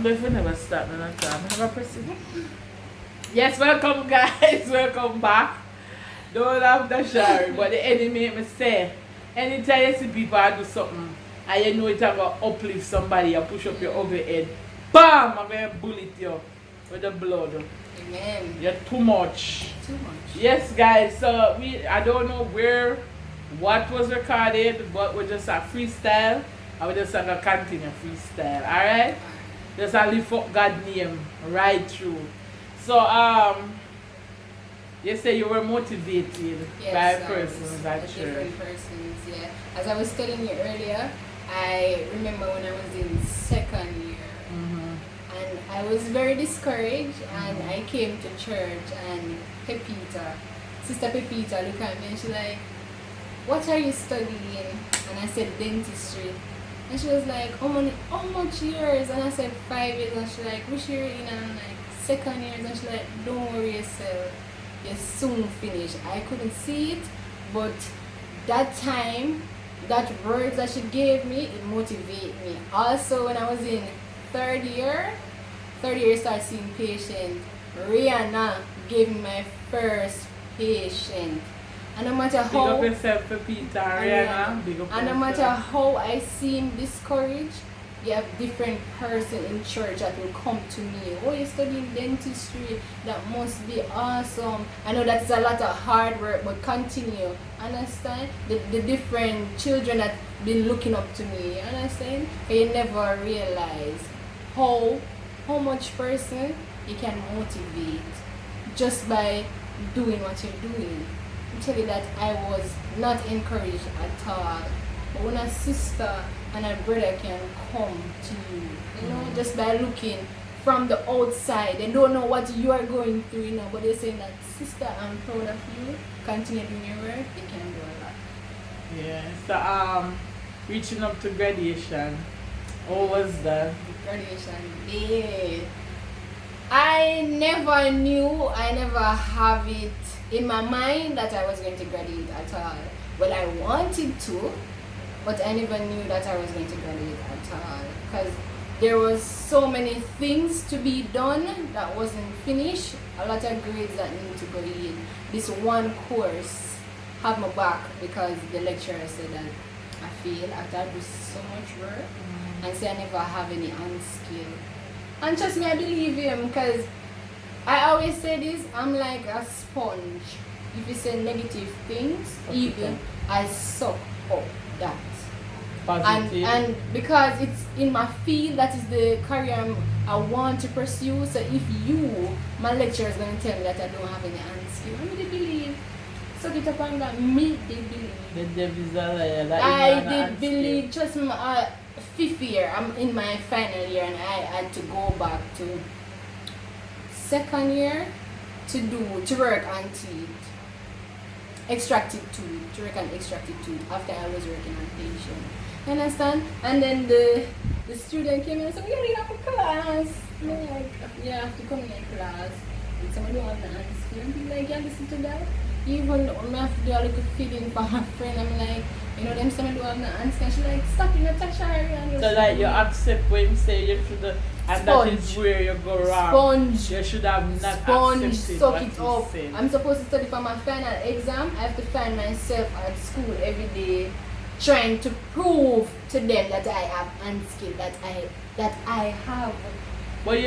if we never start none at all. Have a person. Yes, welcome guys, welcome back. Don't have the share, but the enemy make me say, anytime you see people do something and you know it's going to uplift somebody, you push up your ugly head, bam, I'm going to bullet you with the blood. Amen. You're too much. Too much. Yes guys, so I don't know what was recorded, but we just a freestyle and we just going to continue freestyle, alright? Just a lift up God's name right through. So you say you were motivated by persons at church. Different persons, yeah. As I was telling you earlier, I remember when I was in second year, and I was very discouraged, and I came to church, and Sister Pepita looked at me and she's like, "What are you studying?" And I said, "Dentistry." And she was like, how much years? And I said, 5 years. And she's like, which year in? And I'm like, second years. And she's like, don't worry yourself, you soon finish. I couldn't see it, but that time, that words that she gave me, it motivated me. Also, when I was in third year, start seeing patients. Rihanna gave me my first patient. And no matter how, big up yourself, Pepita, Rihanna. Big up and no matter how I seem discouraged, you have different person in church that will come to me. Oh, you're studying dentistry, that must be awesome. I know that's a lot of hard work, but continue. Understand? The different children that been looking up to me. Understand? But you never realize how much person you can motivate just by doing what you're doing. I tell you that I was not encouraged at all. But when a sister and a brother can come to you, just by looking from the outside, they don't know what you are going through, but they're saying that, sister, I'm proud of you, continue doing your work, you can do a lot. Yeah, so reaching up to graduation, what was that? Graduation day. I never knew, I never have it in my mind that I was going to graduate at all. Well, I wanted to, but I never knew that I was going to graduate at all. Because there was so many things to be done that wasn't finished. A lot of grades that need to go in. This one course had my back because the lecturer said that I failed after I do so much work. And say I never have any unskill. And trust me, I believe him, because I always say this, I'm like a sponge. If you say negative things, even I suck up that. Positive. And because it's in my field, that is the career I want to pursue. So if my lecturer is going to tell me that I don't have any unskill, I really believe. Suck it up and that me, they believe. The devil is a liar. That I did believe, trust me, fifth year, I'm in my final year, and I had to go back to second year to work on teeth, extracted tooth, to work on extracted tooth after I was working on patient. You understand? And then the student came in and said, you have a class. And I'm like, yeah, I have to come in class. And somebody don't have the answer. And people like, yeah, listen to that. Even when I have to do a little feeding for my friend, I'm like, them some do have the answer. And she's like, stop in Tashari. And so like you accept when you say you should, and that is where you go wrong. Sponge. You should have not Sponge, accepted suck what it you up. said. I'm supposed to study for my final exam. I have to find myself at school every day, trying to prove to them that I have unskilled, that I have. But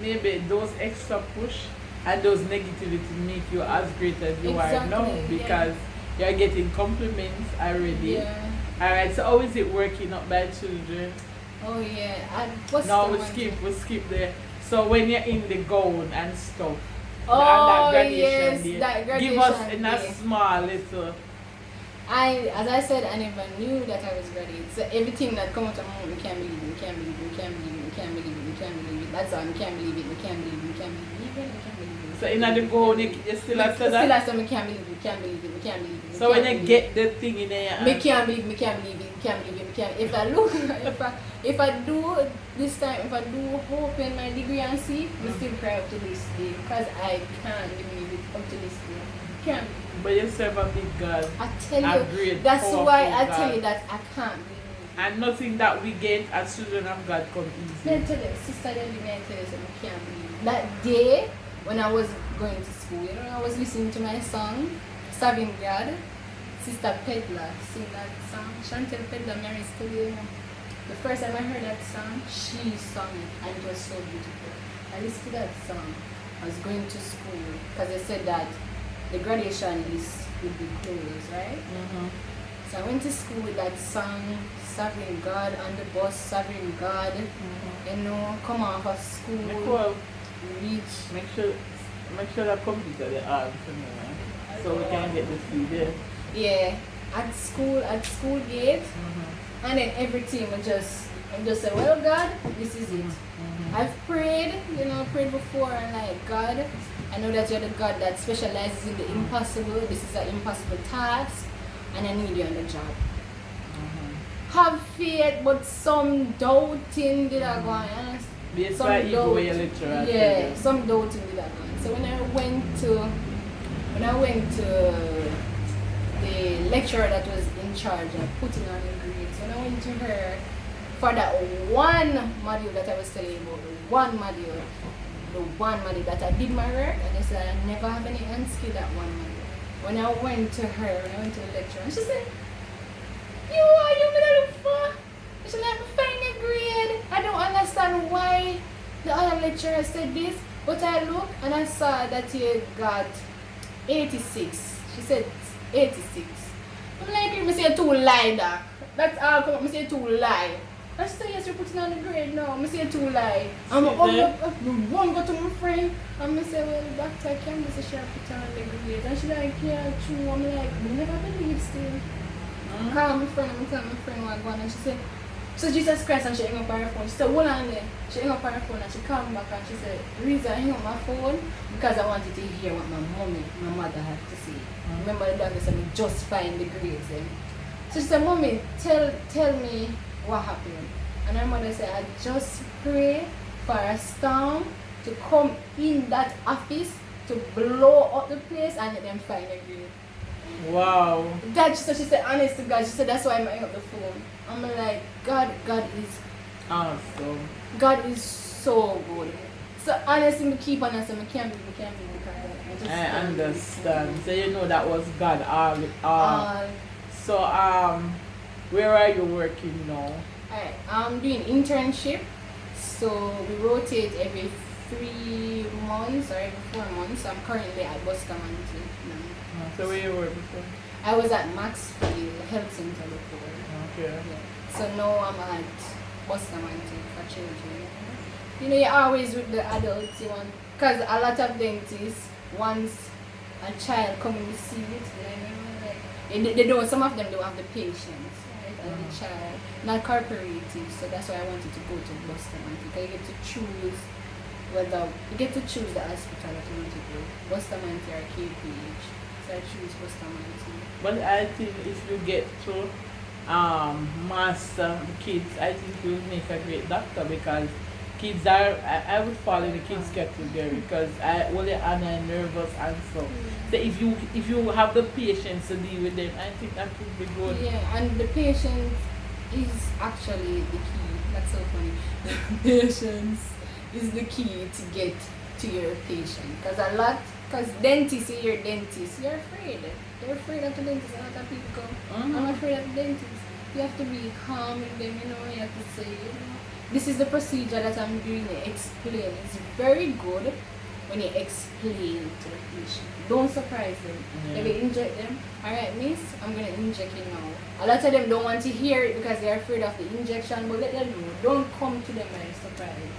maybe those extra push and those negativity make you as great as you are now, because you're getting compliments already. Yeah. Alright, so how is it working up by children? Oh yeah. Now we skip there. So when you're in the gown and stuff, that graduation day, that graduation give us in a day. small little. As I said, I never knew that I was ready. So everything that comes out of my mouth, we can't believe it, we can't believe it, we can't believe it, we can't believe it, we can't believe it. That's all, we can't believe it, we can't believe it, we can't believe it, we can't believe it. So in the gown, you still have to that? Still have to, we can't believe it, we can't believe it, we can't believe it. So when you get the thing in there, we can't believe it, we can't believe it, we can't believe it, we can't. If I look, if I do this time, if I do open my degree and see, I still cry up to this day, because I can't believe it up to this day. Can't. But you serve a big God. I tell you, that's why I tell you that I can't believe And nothing that we get as children of God come Let easy. me tell you, Sister Debbie, may I tell you something I can't believe. That day when I was going to school, you know, I was listening to my song, Serving God. Sister Pedler sing that song. Chantel Pedler, Mary Studio. The first time I heard that song, she sung it and it was so beautiful. I listened to that song. I was going to school because they said that the graduation is would be close, right? Mm-hmm. So I went to school with that song, serving God on the bus, serving God. Mm-hmm. You know, come off of school, Nicole, reach. make sure that computer they on for me, man. So we can get the feed there. Yeah, at school gate, Mm-hmm. and then everything I just say, well, God, this is it. Mm-hmm. I've prayed, prayed before, and like, God, I know that you're the God that specializes in the impossible. This is an impossible task, and I need you on the job. Mm-hmm. Have faith, but some doubting did I go on. Based Some on even doubt. where your lecturer Yeah, some doubting did I go on. So when I went to the lecturer that was in charge of putting on the grades, when I went to her for that one module that I was telling you about, the one module that I did my work, and they said I never have any unskill that one module. When I went to the lecturer, and she said, you gonna look for? She said, I'm finding a grade. I don't understand why the other lecturer said this, but I looked and I saw that you got 86. She said 86. I'm like, me say two lie, doc. That's all come up, me say two lie. I said, yes, you're putting on the grade now. Me say two lie. I'm one go to my friend and me say, well, doctor, I can't say she put on the grade. And she like, yeah, true. I'm like, I never believe still. Call my friend and tell my friend what going on, and she said, so Jesus Christ, and she hang up her phone. She said, hold on there. She hang up her phone and she called me back and she said, the reason I hang up my phone because I wanted to hear what my mother had to say. Remember the doctor said, just find the grades then. So she said, Mommy, tell me what happened. And her mother said, I just pray for a storm to come in that office to blow up the place and let them find the grade. Wow. So she said, honest to God, she said, that's why I'm hanging up the phone. I'm like, God is Awesome. God is so good. So honestly, me keep on saying, I can't be because I understand. So you know that was God all. So where are you working now? Alright, I'm doing internship. So we rotate every 3 months or every 4 months. I'm currently at Bustamante now. So where you work before? I was at Maxfield Health Center before. Okay. Yeah. So now I'm at Bustamante for children. You know, you're always with the adults, you want, because a lot of dentists, once a child come and see it, they don't, some of them don't have the patience, right, and the child, not cooperative, so that's why I wanted to go to Bustamante, because you get to choose the hospital that you want to go, Bustamante or KPH, so I choose Bustamante. But I think if you get to master the kids, I think you'll make a great doctor because kids are, I would fall in the kids category because I only am nervous and so. So if you have the patience to deal with them, I think that would be good. Yeah, and the patience is actually the key. That's so funny. The patience is the key to get to your patient. Because dentists, you're dentists, you're afraid. They're afraid of the dentist. A lot of people go, I'm afraid of the dentist. You have to be calm with them, you have to say, this is the procedure that I'm doing, explain. It's very good when you explain to the patient. Don't surprise them. Yeah. If you inject them, alright miss, I'm going to inject you now. A lot of them don't want to hear it because they're afraid of the injection, but let them know. Don't come to them by surprise.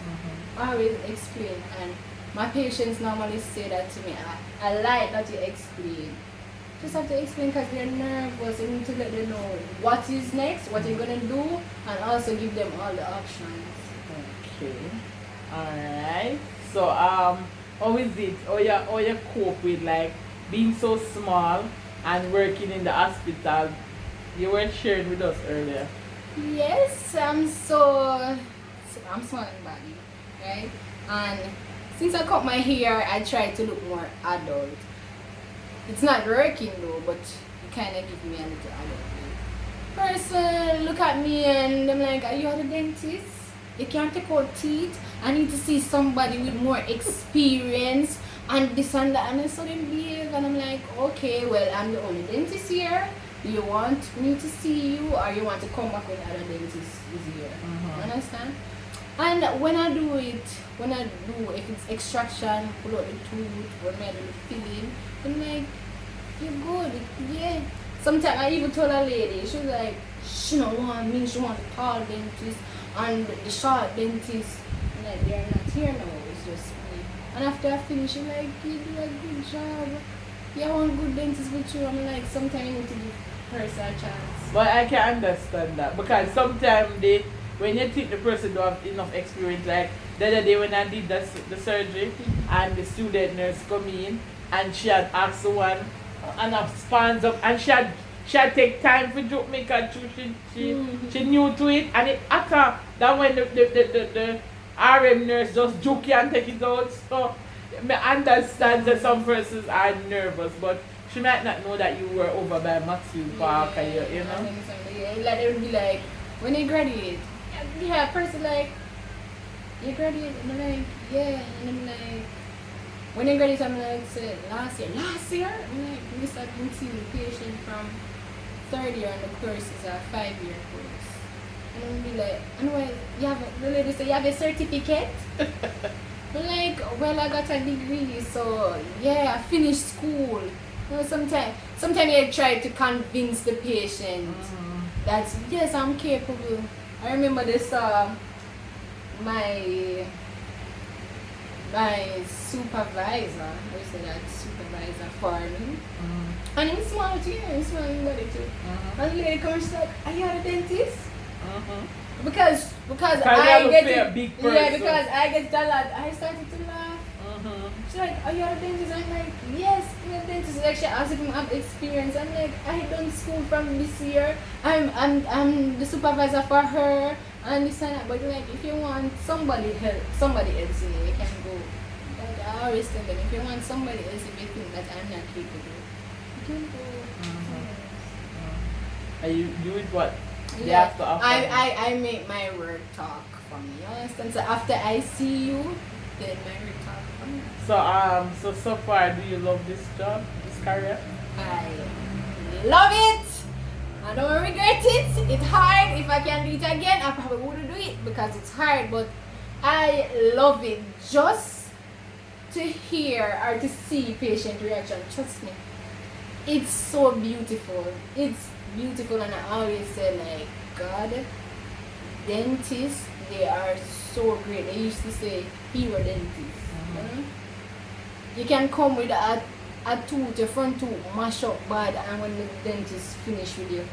Always explain. And my patients normally say that to me, I like that you explain. Just have to explain because they're nervous. You need to let them know what is next, what you're going to do, and also give them all the options. Okay. Alright. So how is it? How you cope with like being so small and working in the hospital? You weren't sharing with us earlier. Yes, I'm small in body, right? And since I cut my hair, I try to look more adult. It's not working though, but it kind of gives me a little adult look. person look at me and I'm like, are you at a dentist? You can't take out teeth. I need to see somebody with more experience and this and that. And I saw them behave and I'm like, okay, well, I'm the only dentist here. Do you want me to see you or you want to come back when other dentist is here? Understand? And when I do, if it's extraction, pull out the tooth, when I do the filling, I'm like, you're good, yeah. Sometimes I even told a lady, she was like, she don't want me, she want the tall dentist and the short dentist. I'm like, they're not here now, it's just me. And after I finish, she's like, you do a good job. You want good dentist with you. I'm like, sometimes you need to give person a chance. But I can understand that because sometimes when you think the person don't have enough experience, like the other day when I did the surgery and the student nurse come in and she had asked the one and have spans up and she had take time for joke make her too. She knew to it and it after that when the RM nurse just joke you and take it out. So I understand that some persons are nervous, but she might not know that you were over by Matthew Park or you know. Like they would be like, when you graduate, yeah, person like, you graduate, and I'm like, yeah, and I'm like, when you graduate, I'm like, say, last year, I'm like, we start seeing the patient from third year and the course is a 5-year course. And I'm be like, anyway, the lady say, you have a certificate? I'm like, well, I got a degree, so yeah, I finished school. You know, sometimes you try to convince the patient that yes, I'm capable. I remember this my supervisor, I used to say that supervisor for me. And he's smart too, he's smart in body too. And the lady comes, she's like, are you a dentist? Because I get big person. Yeah, because I get a lot. I started to laugh. She's like, are you a dentist? I'm like, yes, I'm a dentist. Like, she asked if I have experience. I'm like, I done school from this year. I'm the supervisor for her and this and that. But like, if you want somebody else in you can go. Like, I always tell them, if you want somebody else, if you think that I'm not capable, you can go. And you do it what? Yeah, I make my work talk for me. You understand? So after I see you, then my work talk for me. So far, do you love this job, this career? I love it. I don't regret it. It's hard. If I can do it again, I probably wouldn't do it because it's hard. But I love it just to hear or to see patient reaction. Trust me, it's so beautiful. It's beautiful, and I always say, like, God, dentists, they are so great. They used to say hero dentists. You can come with a tooth, your front tooth mash up bad, and when the dentist finish with you,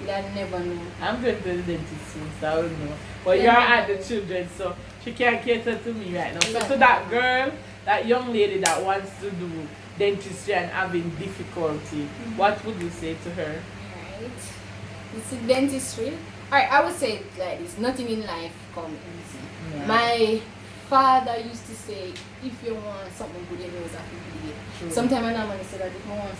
you'll never know. I'm going to the dentist soon, so I don't know. But you're at the children, so she can't cater to me right now. So to that girl, that young lady that wants to do dentistry and having difficulty, what would you say to her? It's a dentistry. Alright, I would say it like this: nothing in life come easy. Yeah. My father used to say, if you want something good, you always have to do it. Sometimes I normally say that if I want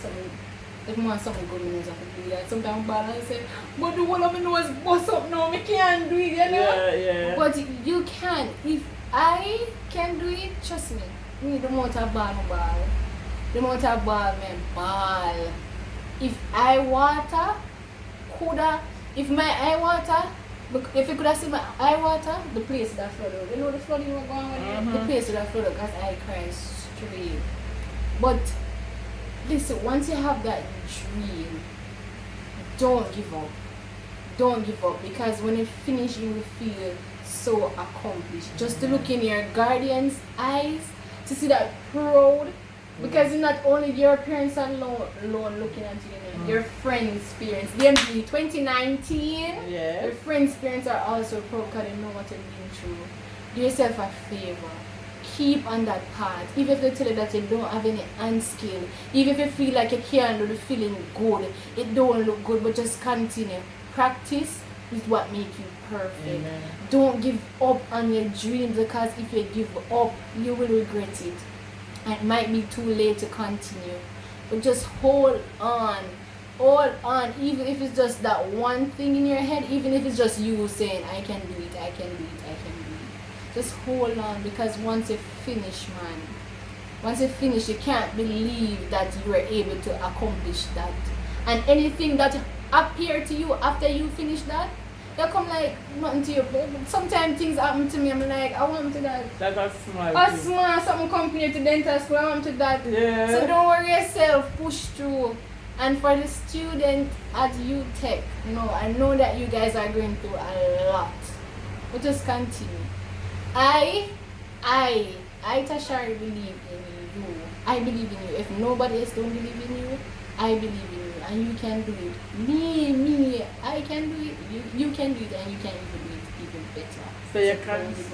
something good, you always have to do it. Sometimes I say, but the one of me knows bust up now, I can't do it, you know? Yeah. But you can. If I can do it, trust me. Me, the amount of ball, the amount of ball, man, ball. If I water, if my eye water, if you could have seen my eye water, the place that flood out. You know the flooding was going on, the place that flood out because I cry straight. But listen, once you have that dream, don't give up. Don't give up, because when you finish, you will feel so accomplished. Just to look in your guardian's eyes, to see that proud. Because it's not only your parents alone looking at you, your friends' parents. DMV 2019, your friends' parents are also proud because they know what you're being through. Do yourself a favor. Keep on that path. Even if they tell you that you don't have any hand skill, even if you feel like you can't do the feeling good, it don't look good, but just continue. Practice is what makes you perfect. Amen. Don't give up on your dreams, because if you give up, you will regret it. It might be too late to continue, but just hold on hold on, even if it's just that one thing in your head, even if it's just you saying, I can do it, I can do it, I can do it. Just hold on, because once you finish, man, once you finish, you can't believe that you were able to accomplish that. And anything that appear to you after you finish that, you come like nothing to you. Sometimes things happen to me, I'm like, I want to that. That's a small A thing. small something compared to dental school, I want to that. Yeah. So don't worry yourself, push through. And for the student at UTech, I know that you guys are going through a lot. But just continue. I Tashari believe in you. I believe in you. If nobody else don't believe in you, I believe in you. And you can do it. Me, I can do it. You can do it, and you can even do it even better. So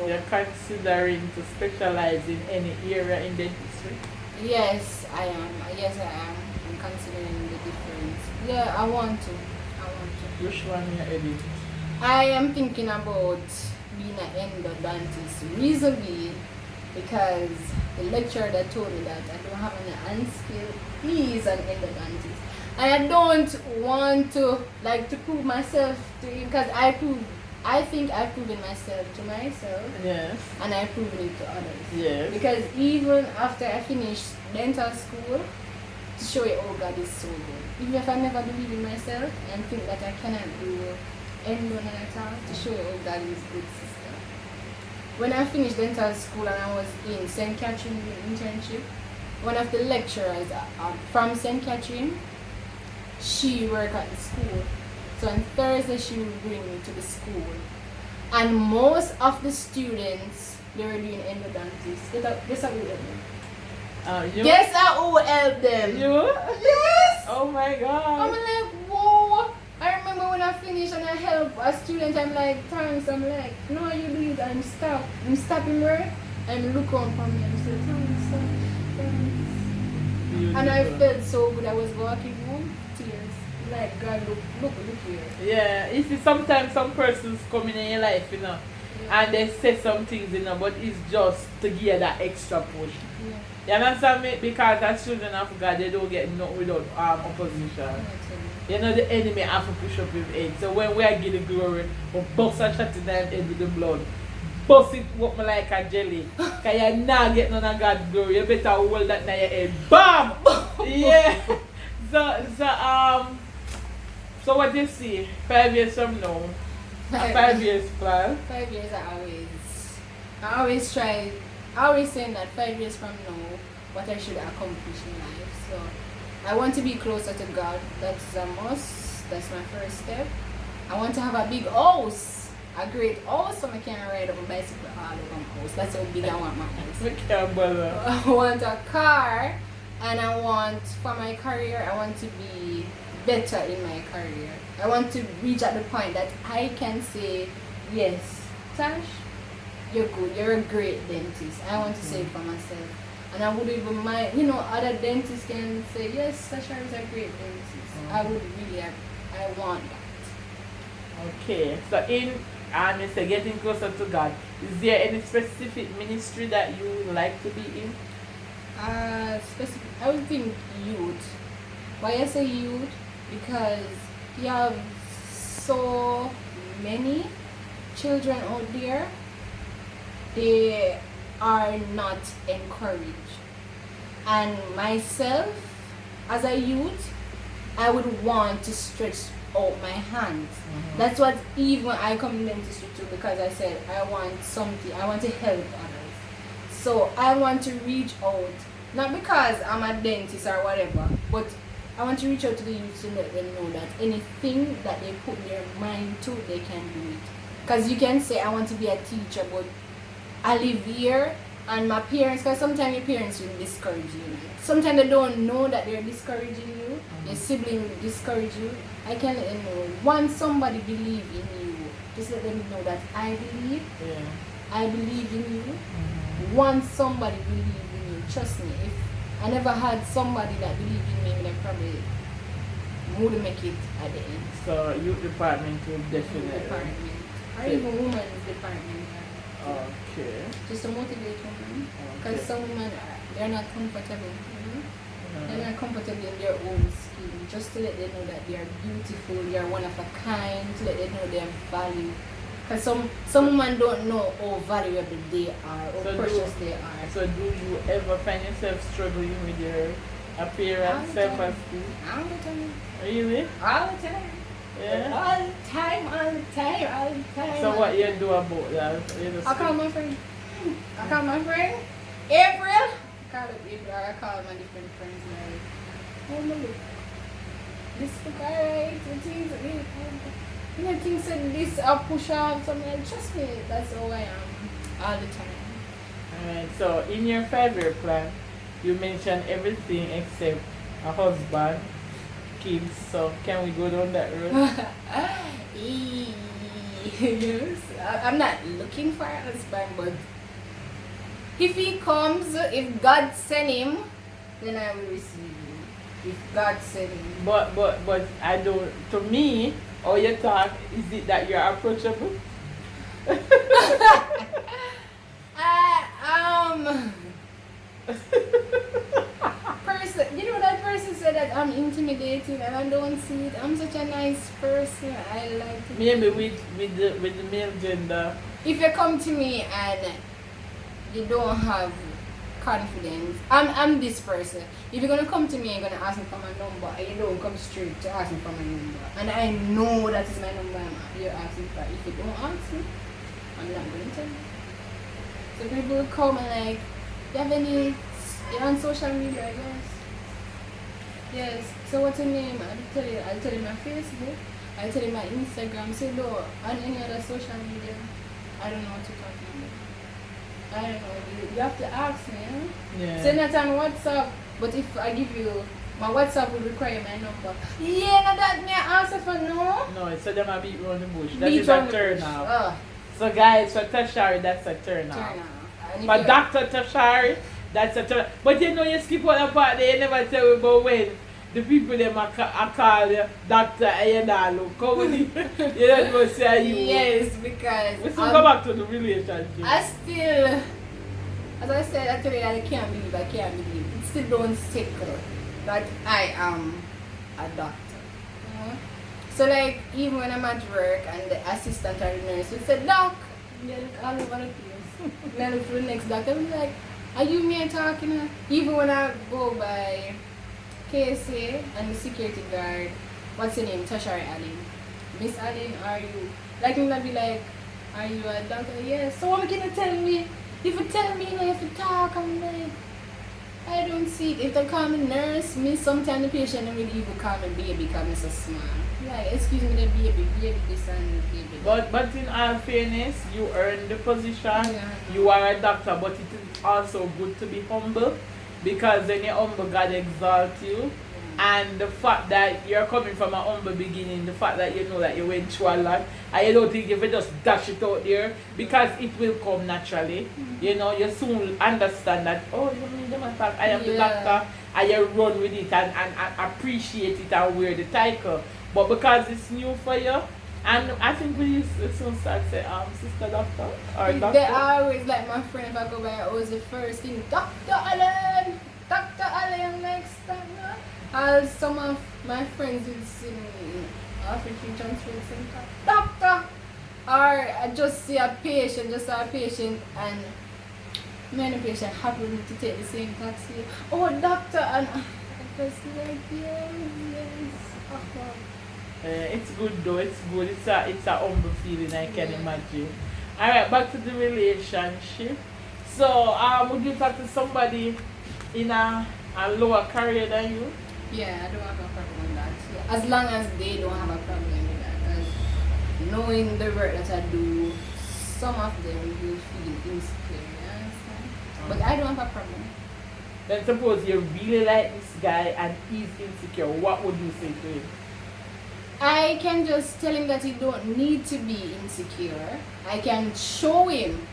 you're considering to specialize in any area in dentistry? Yes, I am. Yes, I am. I'm considering the difference. Yeah, I want to. Which one you edit? I am thinking about being an endodontist. Reason being, because the lecturer that told me that I don't have any unskill, he is an endodontist. And I don't want to prove myself to him, because I think I've proven myself to myself. Yes. And I've proven it to others. Yes. Because even after I finished dental school, to show you, oh, God is so good. Even if I never believe in myself and think that I cannot do anyone at all, to show you, oh, God is good, sister. When I finished dental school and I was in St. Catherine internship, one of the lecturers from St. Catherine, she worked at the school. So on Thursday, she would bring me to the school. And most of the students, they were doing endodontics. Guess how we help them? You? Guess how we help them? You? Yes! Oh my God. I'm like, whoa. I remember when I finished and I helped a student, I'm like, thanks. I'm like, no, you do it. I'm stopping her. I'm looking for me. I'm saying, thanks, thanks. And I felt so good. I was walking home, tears. Like, God, look here. Yeah, you see, sometimes some persons come in your life, and they say some things, but it's just to give that extra push. Yeah. You understand me? Because as children of God, they don't get nothing without opposition. The enemy have to push up his head. So when we are getting glory, we bust a shot in the head with the blood. Bust it up like a jelly. Because you not get none of God's glory. You better hold that in your head. BAM! Yeah. So what do you see 5 years from now? 5 years plan? 5 years, I always try, I always say that 5 years from now, what I should accomplish in life. So I want to be closer to God. That's a must. That's my first step. I want to have a big house, a great house, so I can ride on a bicycle all over my house. That's how big I want my house. I can't bother. I want a car, and I want, for my career, I want to be better in my career. I want to reach at the point that I can say, yes, Tash, you're good, you're a great dentist. I want to say it for myself. And I wouldn't even mind, other dentists can say, yes, Tashari is a great dentist. I would really, I want that. Okay, so you say getting closer to God, is there any specific ministry that you would like to be in? I would think youth. Why I say youth? Because you have so many children out there, they are not encouraged. And myself, as a youth, I would want to stretch out my hands. That's what even I come in dentistry to, because I said I want something, I want to help others. So I want to reach out, not because I'm a dentist or whatever, but I want to reach out to the youth to let them know that anything that they put their mind to, they can do it. Because you can say, I want to be a teacher, but I live here, and my parents, because sometimes your parents will discourage you. Sometimes they don't know that they're discouraging you. Your sibling will discourage you. I can let them know. Once somebody believe in you, just let them know that I believe. Yeah. I believe in you. Once somebody believe in you, trust me, if I never had somebody that believed in me, then probably would make it at the end. So youth department will definitely. Department. Or even women's department. Okay. Just to motivate women. Because some women, they're not comfortable. They're not comfortable in their own skin. Just to let them know that they are beautiful, they are one of a kind, to let them know their value. Because some women don't know how valuable they are, how precious they are. So do you ever find yourself struggling with your appearance, self-esteem? All the time. Really? All the time. Yeah. All the time, all the time, all the time. So what you do about that? I call my friend. I call my friend April. I call it April, or I call my different friends like, oh no, this look alright, the things that you know, things that this I'll push off, something like, trust me, that's how I am all the time. Alright, so in your 5-year plan, you mentioned everything except a husband, kids, so can we go down that road? Yes, I'm not looking for a husband, but if he comes, if God send him, then I will receive him. If God send him. But I don't, to me, how you talk, is it that you're approachable? Person, you know that person said that I'm intimidating and I don't see it. I'm such a nice person. I like it. Maybe with the male gender. If you come to me and you don't have confidence, I'm this person. If you're gonna come to me and you're gonna ask me for my number and you don't come straight to ask me for my number, and I know that is my number you're asking for, if you don't ask me, I'm not gonna tell you. So people will come and like, you have any, you're on social media, yes. So what's your name? I'll tell you my Facebook, I'll tell you my Instagram. Say no, on any other social media, I don't know what you're talking about. I don't know, you have to ask me, huh? Yeah. Send that on WhatsApp, but if I give you, my WhatsApp will require my number. Yeah, now that me answer for no? No, so them a beat around the bush. That is a turn off. So guys, for Tashari, that's a turn off. For Dr. Tashari, that's a turn. But you know, you skip on the part there, you never tell me about when the people them I call you Doctor and you don't look. Come with you. You don't go say you. Yes, because we still go back to the relationship. I still, as I said, actually I can't believe. It still don't stick that I am a doctor. So like, even when I'm at work and the assistant or the nurse will say, Doc, they look all over the place. And I look for the next doctor, I'm like, are you me talking? Even when I go by KSA and the security guard, what's your name? Tashari Allen. Miss Allen, are you? Like, I'm gonna be like, are you a doctor? Yes. So what can you tell me? If you tell me, you know, if you talk, I'm like, I don't see it. If they call me nurse, me sometimes the patient will even call me baby because I'm so small. Like, excuse me, the baby this and baby. But in all fairness, you earn the position. Yeah. You are a doctor, but it is also good to be humble, because when you're humble, God exalts you. And the fact that you're coming from a humble beginning, the fact that you know that you went through a lot, and you don't think if you just dash it out there, because it will come naturally. You know, you soon understand that, oh, you mean them attack, I am the doctor, and you run with it and appreciate it and wear the title. But because it's new for you, and I think we soon start say, Sister Doctor or Doctor. They always like my friend, if I go by, always the first thing, Dr. Allen, Dr. Allen, next time. Some of my friends will see me after she transferred center, Doctor, or I just see a patient, and many patients happen to take the same taxi. Oh, doctor, and I just like, yes. It's good though, it's good. It's a humble feeling, I can imagine. Alright, back to the relationship. So, would you talk to somebody in a lower career than you? Yeah, I don't have a problem with that. Yeah. As long as they don't have a problem with that. Because knowing the work that I do, some of them will feel insecure. But I don't have a problem. Then suppose you really like this guy and he's insecure, what would you say to him? I can just tell him that he don't need to be insecure. I can show him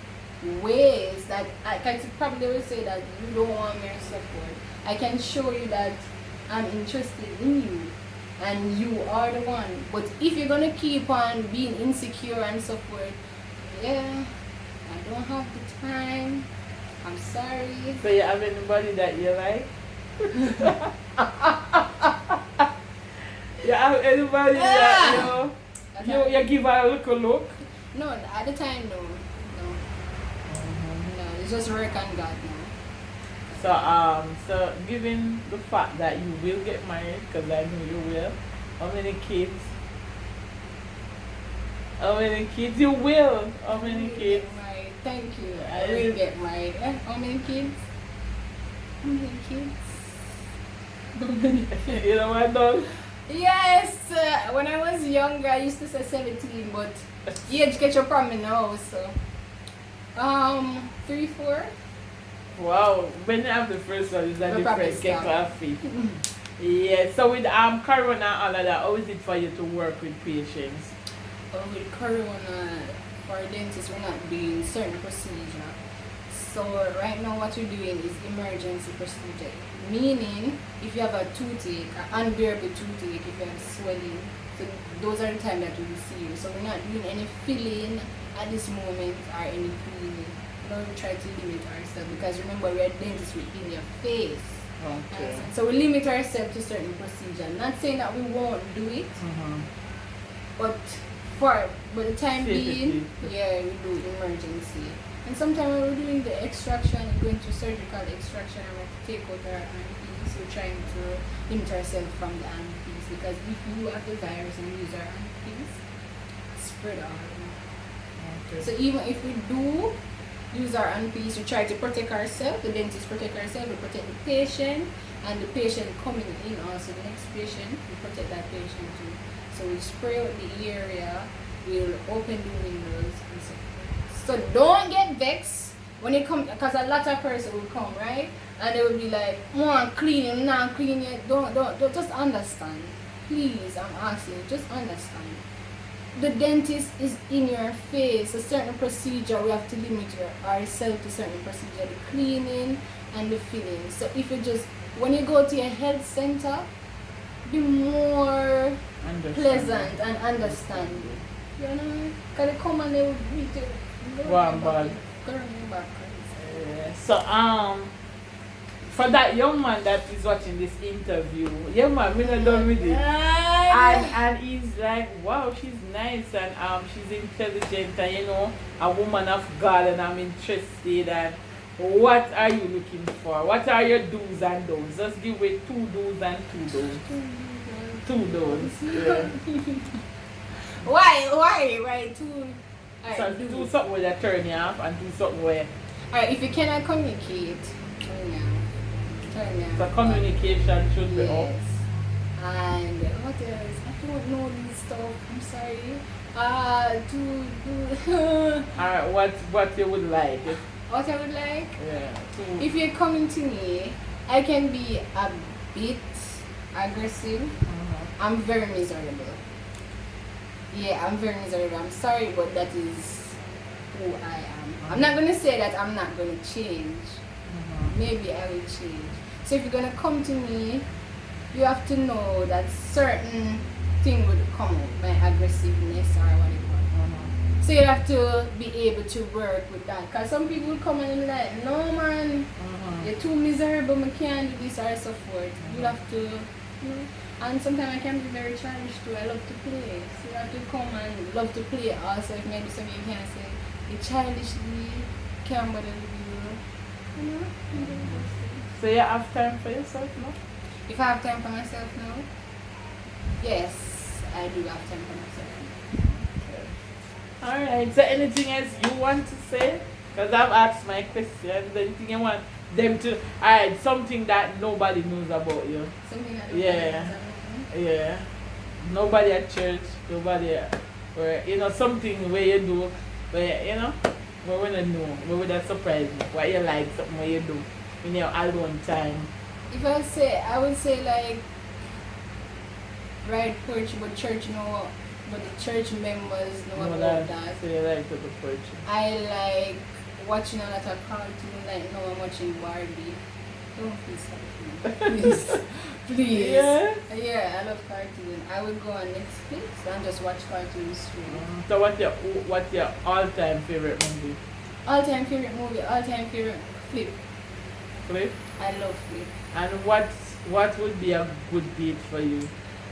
ways that I can probably will say that you don't want me or so forth. I can show you that I'm interested in you and you are the one. But if you're gonna keep on being insecure and so forth, yeah, I don't have the time. I'm sorry. So you have anybody that you like? Yeah, anybody that, you give her a little look? No, at the time, no. No. No, it's just work on God now. So given the fact that you will get married, because I know you will, how many kids? How many kids you will? How many kids? Married. Thank you. I will get married. How many kids? How many kids? You know what, dog? Yes, when I was younger, I used to say 17, but age catch up on me now, so 3, 4. Wow, when you have the first one, is that We'll probably different? Get stop. coffee. Yeah. So with Corona and all of that, how is it for you to work with patients? With Corona, for dentists, we're not doing certain procedure. So right now, what we're doing is emergency procedure. Meaning, if you have a toothache, an unbearable toothache, if you have swelling, so those are the time that we will see you. So we're not doing any filling at this moment or any cleaning. Now we try to limit ourselves because remember we're dentists in your face. Okay. So we limit ourselves to certain procedure. Not saying that we won't do it, but for the time being, yeah, we do emergency. And sometimes when we're doing the extraction, going to surgical extraction, and we have to take out our handpiece, we're trying to limit ourselves from the handpiece because if you have the virus and use our handpiece, spread out. Okay. So even if we do use our handpiece, we try to protect ourselves, the dentist protect ourselves, we protect the patient, and the patient coming in also, the next patient, we protect that patient too. So we spray out the area, we'll open the windows and so forth. So don't get vexed when you come, because a lot of person will come, right? And they will be like, oh, I'm cleaning, not clean yet. Don't, just understand. Please, I'm asking you, just understand. The dentist is in your face. A certain procedure, we have to limit ourselves to certain procedure, the cleaning and the filling. So if you just, when you go to your health center, be more pleasant and understanding. You know? Because they come and they will greet you. So for that young man that is watching this interview, young man, we're not done with it. And he's like, wow, she's nice and she's intelligent and a woman of God and I'm interested and what are you looking for? What are your do's and don'ts? Just give me 2 do's and 2 don'ts. 2 don'ts. Yeah. Why 2? So do something where they turn you off and do something where. Alright, if you cannot communicate, turn off. So communication should be up. And what else? I don't know this stuff. I'm sorry. Alright, what you would like? What I would like? Yeah. If you're coming to me, I can be a bit aggressive. I'm very miserable. Yeah, I'm very miserable. I'm sorry, but that is who I am. I'm not going to say that I'm not going to change. Maybe I will change. So if you're going to come to me, you have to know that certain thing would come out, my aggressiveness or whatever. So you have to be able to work with that. Because some people come and be like, no man, you're too miserable, I can't do this or so forth. You have to, and sometimes I can be very childish too. I love to play. So you have to come and love to play also. If maybe somebody can say, you childishly can't bother with you. So you have time for yourself now? If I have time for myself now? Yes, I do have time for myself. Alright, so anything else you want to say? Because I've asked my questions. Anything you want them to, alright, something that nobody knows about you. Something that nobody knows about me? Yeah. Nobody at church, nobody where, something where you do, where, where we don't know, where would that surprise you? What you like, something where you do in your alone time. If I would say like, write poetry, but church know, but the church members know about that. So you like to do poetry? I like watching a lot of cartoons, like now I'm watching Barbie. Don't feel sorry. Please. Please. Yeah, I love cartoons. I would go on Netflix and just watch cartoons too. So what's your all-time favorite movie? All-time favorite Flip. Flip? I love Flip. And what would be a good date for you?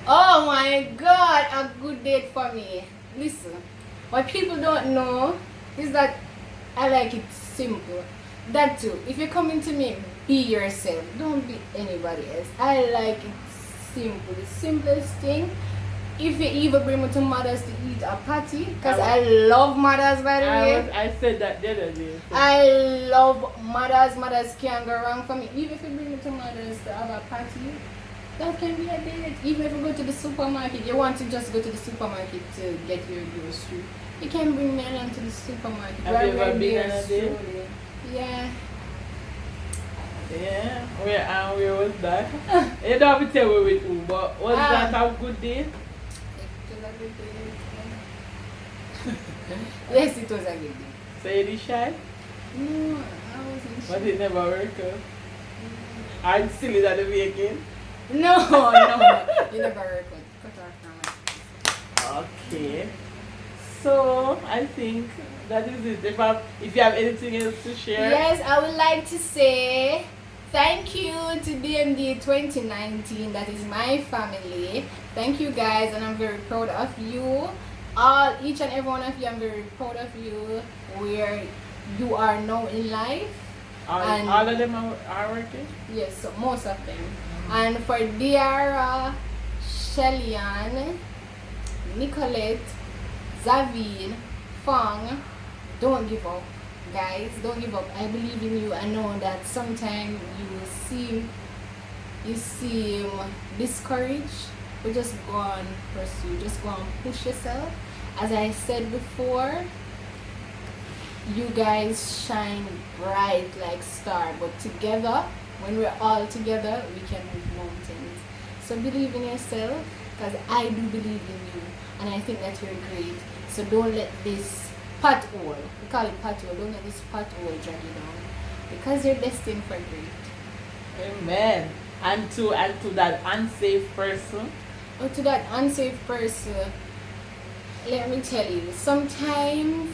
Oh my God, a good date for me. Listen, what people don't know is that I like it simple. That too, if you're coming to me, be yourself. Don't be anybody else. I like it simple. The simplest thing. If you even bring me to Mother's to eat a patty, because I love Mother's, by the way. I said that the other day. So. I love Mother's. Mother's can't go wrong for me. Even if you bring me to Mother's to have a patty, that can be a date. Even if you go to the supermarket, you want to just go to the supermarket to get your grocery, you can bring me along to the supermarket. Have you ever been on a date? Yeah. Yeah. Where was that? You don't have to tell me with who, but was that a good date? Yes, it was a good day. So you did shy? No, I wasn't shy. But it never worked out? Are you silly that the weekend? No, you never worked out. Cut off now. Okay. So I think that is it. If you have anything else to share. Yes, I would like to say thank you to DMD 2019. That is my family. Thank you guys, and I'm very proud of you. Each and every one of you, I'm very proud of you where you are now in life. All of them are working? Yes, so most of them. And for Diara, Shellyan, Nicolette, Zavine, Fong, don't give up. Guys, don't give up. I believe in you. I know that sometimes you seem discouraged, but just go on pursue. Just go on push yourself. As I said before, you guys shine bright like star, but together, when we're all together, we can move mountains. So believe in yourself, because I do believe in you, and I think that you're great. So don't let this pothole, we call it pothole, don't let this pothole drag you down, because you're destined for great. Amen. And to that unsafe person. Or to that unsafe person, let me tell you, sometimes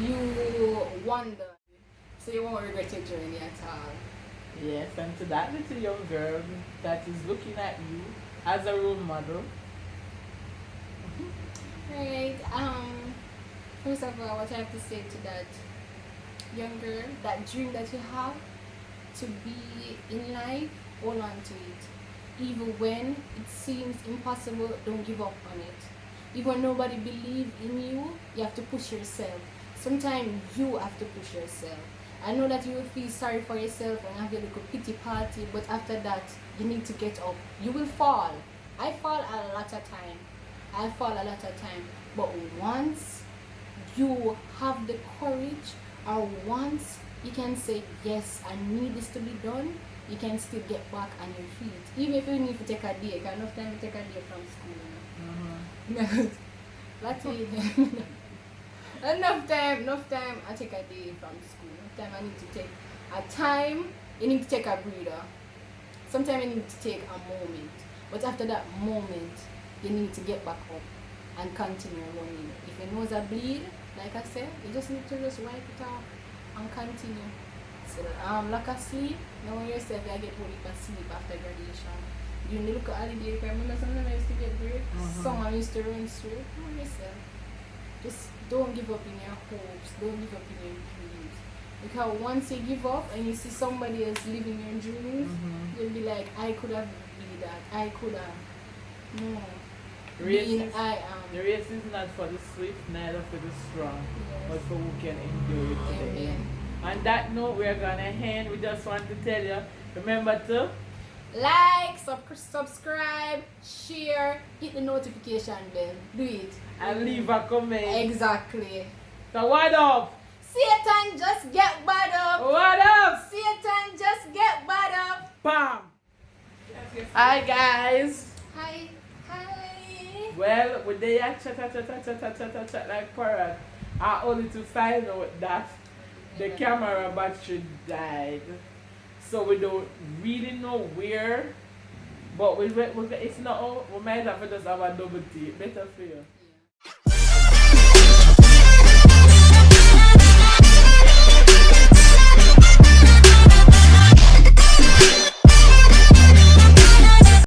you wonder, so you won't regret your journey at all. Yes, and to that little young girl that is looking at you as a role model. Right. First of all, what I have to say to that young girl, that dream that you have to be in life, hold on to it. Even when it seems impossible, don't give up on it. Even when nobody believes in you, you have to push yourself. Sometimes you have to push yourself. I know that you will feel sorry for yourself and have your little pity party, but after that, you need to get up. You will fall. I fall a lot of time. But once you have the courage, or once you can say, yes, I need this to be done, you can still get back on your feet. Even if you need to take a day, because enough time to take a day from school. That's it. enough time I take a day from school. Enough time I need to take a time, you need to take a breather. Sometimes you need to take a moment. But after that moment, you need to get back up and continue running. If your nose a bleed, like I said, you just need to just wipe it off and continue. So lack of sleep, know yourself I get whole heap of sleep after graduation. During the local holiday, remember sometimes I used to get break, someone used to run straight. Know yourself. Just don't give up in your hopes, don't give up in your dreams. Because once you give up and you see somebody else living your dreams, you'll be like, I could have been that, I could have. No. The race is not for the swift, neither for the strong, but for who can endure it to the end. On that note, we're gonna end. We just want to tell you, remember to like, subscribe, share, hit the notification bell. Do it. And leave a comment. Exactly. So what up? Satan, just get bad up. What up? Satan, just get bad up. Bam! Hi guys. Hi. Well, with the chat like parrot, I only to find out that the camera battery died. So we don't really know where, but if not, we might have to just have a double take. Better for you. Yeah.